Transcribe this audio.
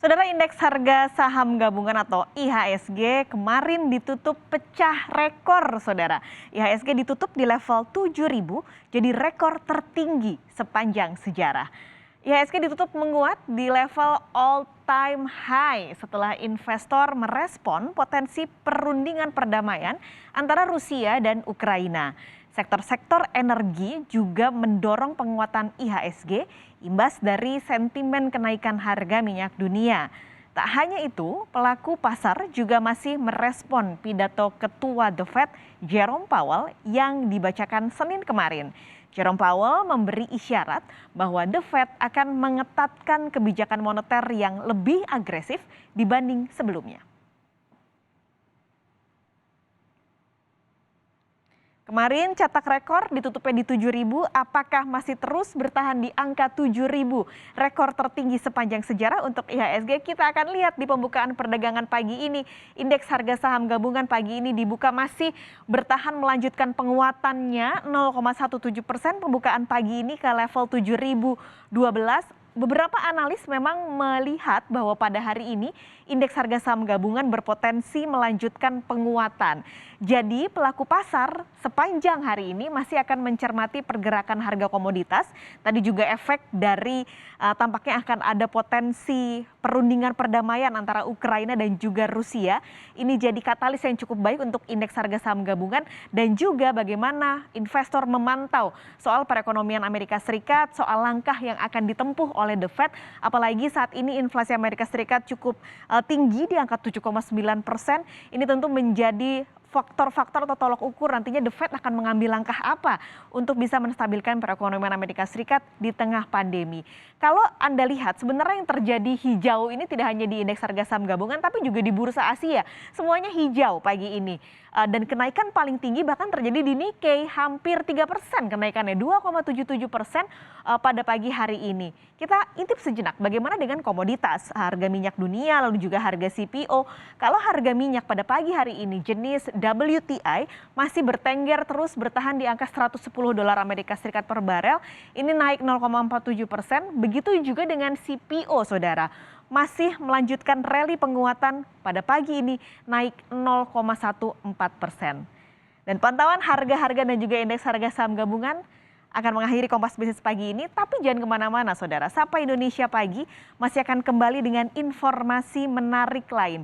Saudara, indeks harga saham gabungan atau IHSG kemarin ditutup pecah rekor, saudara. IHSG ditutup di level 7.000, jadi rekor tertinggi sepanjang sejarah. IHSG ditutup menguat di level all time high setelah investor merespon potensi perundingan perdamaian antara Rusia dan Ukraina. Sektor-sektor energi juga mendorong penguatan IHSG imbas dari sentimen kenaikan harga minyak dunia. Tak hanya itu, pelaku pasar juga masih merespon pidato Ketua The Fed Jerome Powell yang dibacakan Senin kemarin. Jerome Powell memberi isyarat bahwa The Fed akan mengetatkan kebijakan moneter yang lebih agresif dibanding sebelumnya. Kemarin cetak rekor ditutupnya di 7.000, apakah masih terus bertahan di angka 7.000? Rekor tertinggi sepanjang sejarah untuk IHSG kita akan lihat di pembukaan perdagangan pagi ini. Indeks harga saham gabungan pagi ini dibuka masih bertahan melanjutkan penguatannya 0,17%, pembukaan pagi ini ke level 7.012. Beberapa analis memang melihat bahwa pada hari ini indeks harga saham gabungan berpotensi melanjutkan penguatan. Jadi pelaku pasar sepanjang hari ini masih akan mencermati pergerakan harga komoditas. Tadi juga efek dari tampaknya akan ada potensi perundingan perdamaian antara Ukraina dan juga Rusia. Ini jadi katalis yang cukup baik untuk indeks harga saham gabungan dan juga bagaimana investor memantau soal perekonomian Amerika Serikat, soal langkah yang akan ditempuh oleh The Fed, apalagi saat ini inflasi Amerika Serikat cukup tinggi di angka 7,9%. Ini tentu menjadi faktor-faktor atau tolok ukur nantinya The Fed akan mengambil langkah apa untuk bisa menstabilkan perekonomian Amerika Serikat di tengah pandemi. Kalau Anda lihat sebenarnya yang terjadi hijau ini tidak hanya di indeks harga saham gabungan tapi juga di bursa Asia. Semuanya hijau pagi ini. Dan kenaikan paling tinggi bahkan terjadi di Nikkei, hampir 3% kenaikannya, 2,77% pada pagi hari ini. Kita intip sejenak bagaimana dengan komoditas, harga minyak dunia lalu juga harga CPO. Kalau harga minyak pada pagi hari ini jenis WTI masih bertengger terus bertahan di angka 110 dolar Amerika Serikat per barel, ini naik 0,47%. Begitu juga dengan CPO, saudara, masih melanjutkan rally penguatan pada pagi ini naik 0,14%. Dan pantauan harga-harga dan juga indeks harga saham gabungan akan mengakhiri Kompas Bisnis pagi ini, tapi jangan kemana-mana, saudara. Sapa Indonesia Pagi masih akan kembali dengan informasi menarik lain.